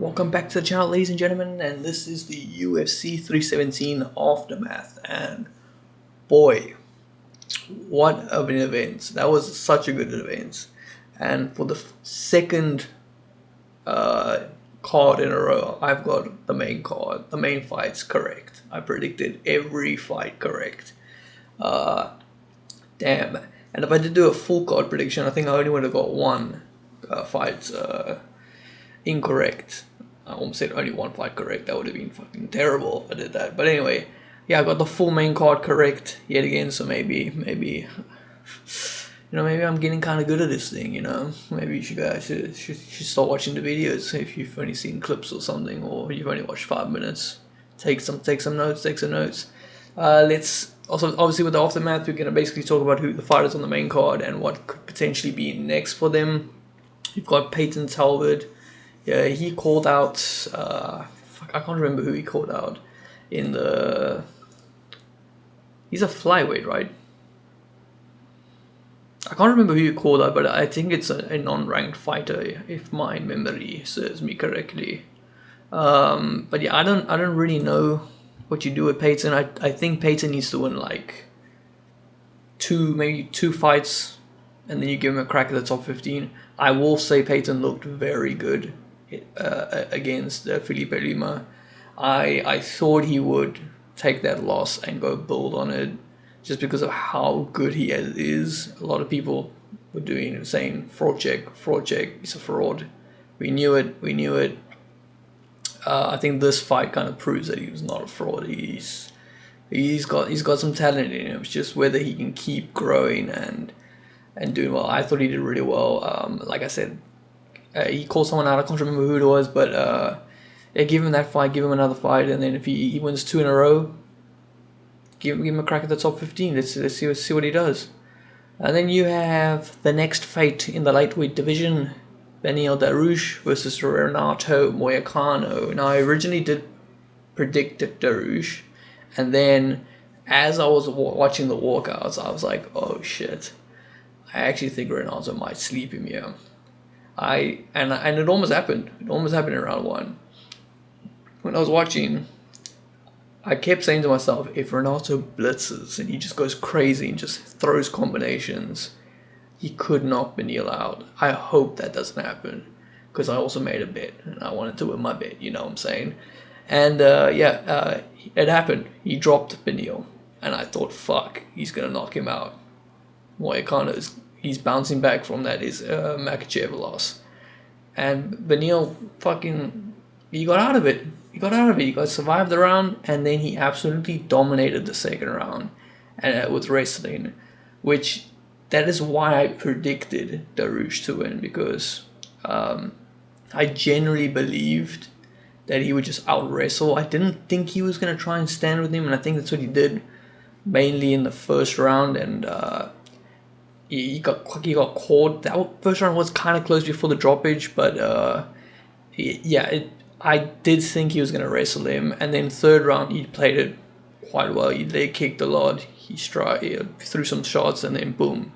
Welcome back to the channel, ladies and gentlemen, and this is the UFC 317 Aftermath, and boy, what of an event. That was such a good event, and for the second card in a row, I've got the main card, the main fights correct. I predicted every fight correct. Damn. And if I did do a full card prediction, I think I only would have got one fight incorrect. I almost said only one fight correct. That would have been fucking terrible if I did that. But anyway, yeah, I got the full main card correct yet again. So maybe, maybe I'm getting kind of good at this thing. Maybe you guys should start watching the videos if you've only seen clips or something, or you've only watched 5 minutes. Take some notes. Let's also, obviously, with the Aftermath, we're gonna basically talk about who the fighters on the main card and what could potentially be next for them. You've got Payton Talbot. Yeah, he called out. I can't remember who he called out in the. He's a flyweight, right? I can't remember who he called out, but I think it's a non-ranked fighter, if my memory serves me correctly. But yeah, I don't really know what you do with Payton. I think Payton needs to win like maybe two fights, and then you give him a crack at the top 15. I will say Payton looked very good against Felipe Lima. I thought he would take that loss and go build on it, just because of how good he is. A lot of people were saying fraud check, he's a fraud. We knew it. I think this fight kind of proves that he was not a fraud. He's got some talent in him. It's just whether he can keep growing and doing well. I thought he did really well. Like I said, he called someone out. I can't remember who it was, but yeah, give him that fight, give him another fight, and then if he wins 2 in a row, give him a crack at the top 15. Let's see what he does. And then you have the next fight in the lightweight division, Beneil Dariush versus Renato Moicano. Now, I originally did predict Dariush, and then as I was watching the walkouts, I was like, oh shit, I actually think Renato might sleep him here. And it almost happened. It almost happened in round 1. When I was watching, I kept saying to myself, if Renato blitzes and he just goes crazy and just throws combinations, he could knock Beneil out. I hope that doesn't happen, because I also made a bet and I wanted to win my bet, you know what I'm saying? And it happened. He dropped Beneil, and I thought, fuck, he's gonna knock him out. Moicano he's bouncing back from that Makhachev loss, and Beneil he got out of it. He survived the round, and then he absolutely dominated the second round, and with wrestling, which that is why I predicted Dariush to win, because I genuinely believed that he would just out wrestle. I didn't think he was gonna try and stand with him, and I think that's what he did, mainly in the first round, and he got caught. That first round was kind of close before the droppage, but I did think he was going to wrestle him. And then third round, he played it quite well. He leg kicked a lot. He threw some shots, and then boom,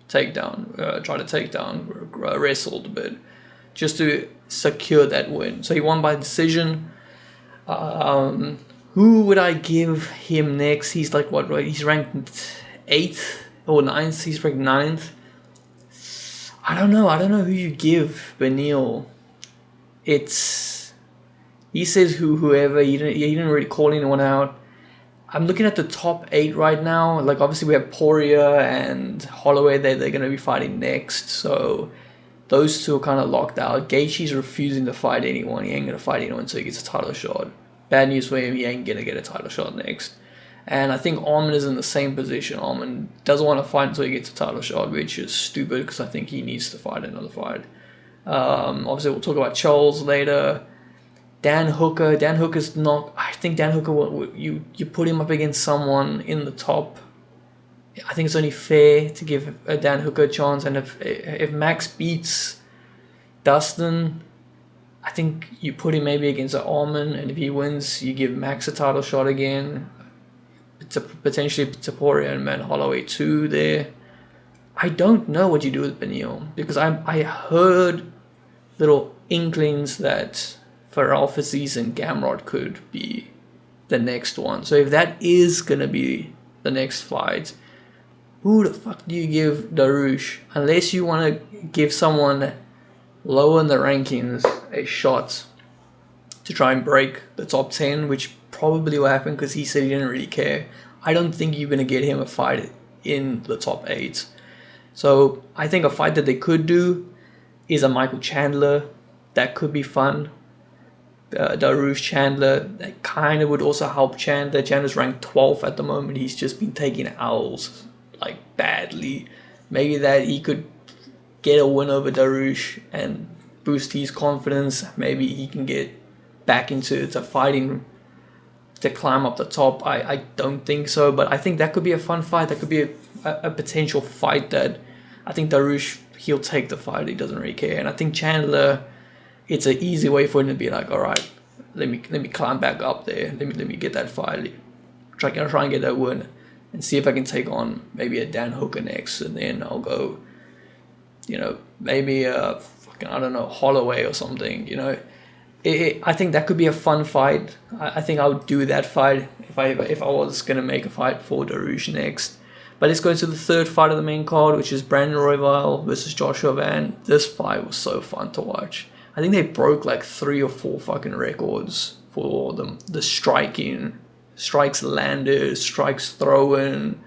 takedown. Tried to take down, wrestled a bit, just to secure that win. So he won by decision. Who would I give him next? He's like what? Right? He's ranked 8th or 9th. He's ranked 9th. I don't know who you give Beneil. He says whoever. He didn't really call anyone out. I'm looking at the top 8 right now. Like, obviously we have Poirier and Holloway. They're going to be fighting next. So those two are kind of locked out. Gaethje's refusing to fight anyone. He ain't going to fight anyone until he gets a title shot. Bad news for him. He ain't going to get a title shot next. And I think Arman is in the same position. Arman doesn't want to fight until he gets a title shot, which is stupid, because I think he needs to fight another fight. Obviously, we'll talk about Charles later. Dan Hooker's not. I think Dan Hooker, you put him up against someone in the top. I think it's only fair to give Dan Hooker a chance. And if Max beats Dustin, I think you put him maybe against Arman, and if he wins, you give Max a title shot again. Potentially to Poirier and Holloway too there. I don't know what you do with Beneil, because I heard little inklings that Pharrell Aziz and Gamrot could be the next one. So if that is gonna be the next fight, who the fuck do you give Darush? Unless you want to give someone lower in the rankings a shot to try and break the top 10, which probably will happen because he said he didn't really care. I don't think you're going to get him a fight in the top 8. So I think a fight that they could do is a Michael Chandler. That could be fun. Darush Chandler, that kind of would also help Chandler. Chandler's ranked 12th at the moment. He's just been taking owls like badly. Maybe that he could get a win over Darush and boost his confidence. Maybe he can get back into fighting to climb up the top. I don't think so, but I think that could be a fun fight. That could be a potential fight that I think Darush, he'll take the fight. He doesn't really care. And I think Chandler, it's an easy way for him to be like, all right, let me climb back up there. Let me get that fight. Try and get that win and see if I can take on maybe a Dan Hooker next, and then I'll go, maybe a fucking, I don't know, Holloway or something, I think that could be a fun fight. I think I would do that fight if I was going to make a fight for Darush next. But let's go into the third fight of the main card, which is Brandon Royval versus Joshua Van. This fight was so fun to watch. I think they broke like 3 or 4 fucking records for the striking, strikes landed, strikes thrown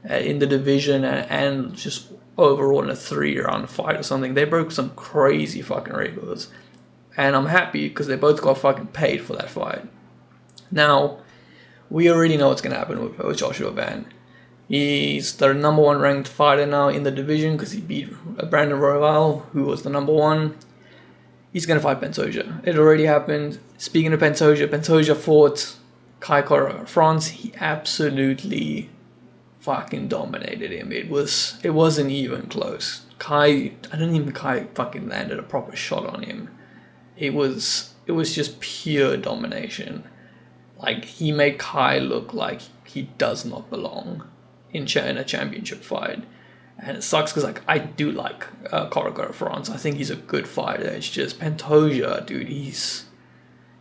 in the division, and just overall in a 3-round fight or something. They broke some crazy fucking records. And I'm happy because they both got fucking paid for that fight. Now, we already know what's going to happen with Joshua Van. He's the number 1 ranked fighter now in the division because he beat Brandon Royval, who was the number 1. He's going to fight Pantoja. It already happened. Speaking of Pantoja fought Kai Kara-France. He absolutely fucking dominated him. It wasn't even close. I don't even Kai fucking landed a proper shot on him. It was just pure domination. Like, he made Kai look like he does not belong in a championship fight. And it sucks because, like, I do like Kara-France. I think he's a good fighter. It's just Pantoja, dude, this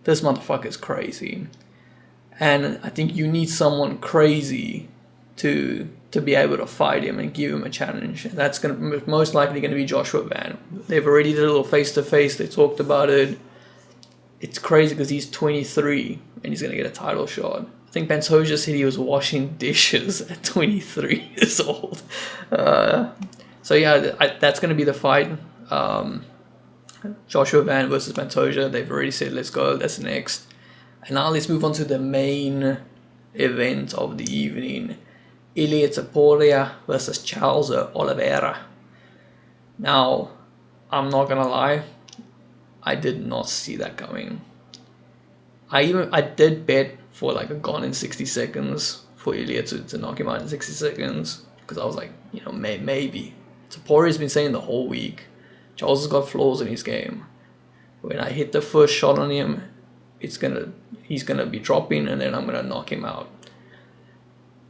motherfucker's crazy. And I think you need someone crazy to be able to fight him and give him a challenge. And that's most likely going to be Joshua Van. They've already did a little face-to-face. They talked about it. It's crazy because he's 23 and he's going to get a title shot. I think Pantoja said he was washing dishes at 23 years old. So yeah, that's going to be the fight. Joshua Van versus Pantoja. They've already said, let's go. That's next. And now let's move on to the main event of the evening. Ilia Topuria versus Charles Oliveira. Now, I'm not gonna lie, I did not see that coming. I did bet for like a gone in 60 seconds for Ilia to knock him out in 60 seconds because I was like, maybe. Topuria's been saying the whole week, Charles has got flaws in his game. When I hit the first shot on him, he's gonna be dropping and then I'm gonna knock him out.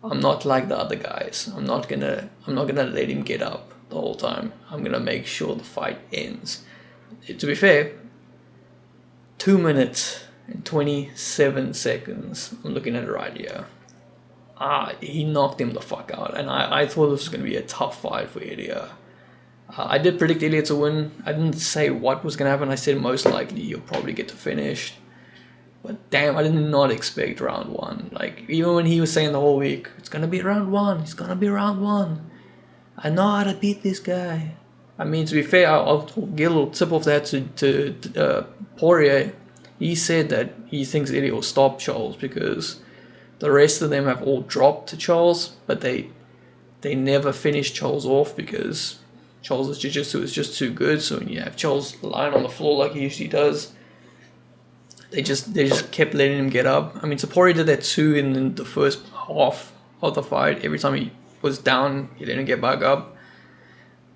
I'm not like the other guys. I'm not gonna let him get up the whole time. I'm gonna make sure the fight ends. To be fair, 2 minutes and 27 seconds. I'm looking at it right here. He knocked him the fuck out, and I thought this was gonna be a tough fight for Ilia. I did predict Ilia to win. I didn't say what was gonna happen. I said most likely he'll probably get to finish. But damn, I did not expect round 1. Like, even when he was saying the whole week, it's gonna be round 1, it's gonna be round 1. I know how to beat this guy. I mean, to be fair, I'll give a little tip of that to Poirier. He said that he thinks Ilia will stop Charles because the rest of them have all dropped to Charles, but they never finished Charles off because Charles' jiu-jitsu is just too good. So when you have Charles lying on the floor like he usually does, they just kept letting him get up. I mean, Topuria did that too in the first half of the fight. Every time he was down, he let him get back up.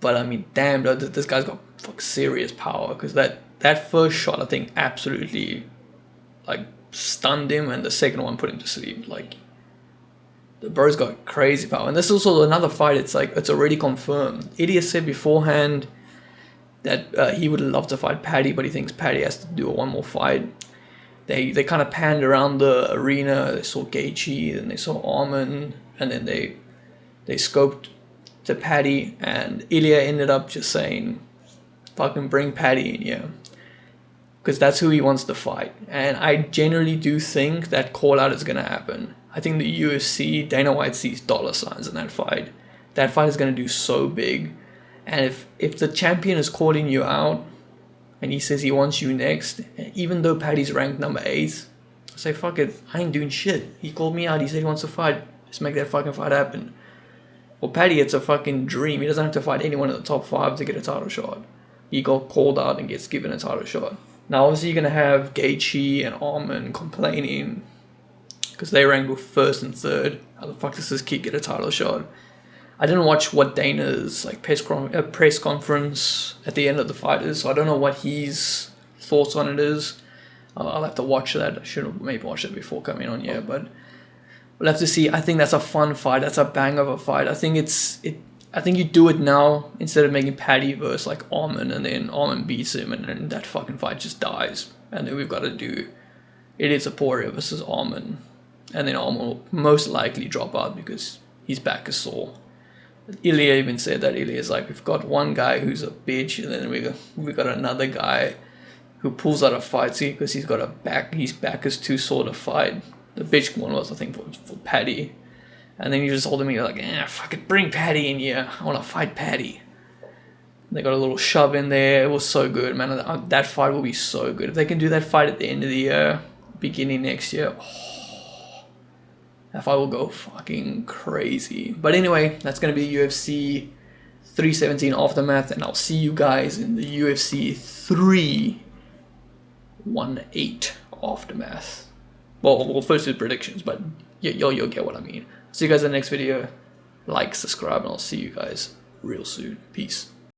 But I mean, damn, this guy's got serious power because that first shot, I think, absolutely like stunned him, and the second one put him to sleep. Like, the bro's got crazy power. And this is also another fight. It's like it's already confirmed. Ilia said beforehand that he would love to fight Paddy, but he thinks Paddy has to do one more fight. they kind of panned around the arena. They saw Gaethje, and they saw Arman, and then they scoped to Paddy, and Ilya ended up just saying, fucking bring Paddy in here. Because that's who he wants to fight. And I generally do think that call out is going to happen. I think the UFC, Dana White sees dollar signs in that fight. That fight is going to do so big. And if the champion is calling you out and he says he wants you next, even though Paddy's ranked number 8, I say, fuck it, I ain't doing shit. He called me out, he said he wants to fight. Let's make that fucking fight happen. For Paddy, it's a fucking dream. He doesn't have to fight anyone in the top 5 to get a title shot. He got called out and gets given a title shot. Now, obviously, you're going to have Gaethje and Arman complaining because they ranked with 1st and 3rd. How the fuck does this kid get a title shot? I didn't watch what Dana's press conference at the end of the fight is, so I don't know what his thoughts on it is. I'll have to watch that. I should have maybe watched it before coming on here, but we'll have to see. I think that's a fun fight. That's a bang of a fight. I think I think you do it now instead of making Paddy versus like Arman, and then Arman beats him, and then that fucking fight just dies. And then we've got to do Ilia Topuria versus Arman, and then Arman will most likely drop out because his back is sore. Ilya even said that. Ilya's like, we've got one guy who's a bitch, and then we got another guy who pulls out a fight because he's got his back is too sore to fight. The bitch one was, I think, for Paddy. And then he just told me, like, fucking bring Paddy in here. I want to fight Paddy. They got a little shove in there. It was so good, man. That fight will be so good. If they can do that fight at the end of the year, beginning next year, that fight will go fucking crazy. But anyway, that's going to be UFC 317 Aftermath, and I'll see you guys in the UFC 318 Aftermath. Well, first do predictions, but you'll get what I mean. See you guys in the next video. Like, subscribe, and I'll see you guys real soon. Peace.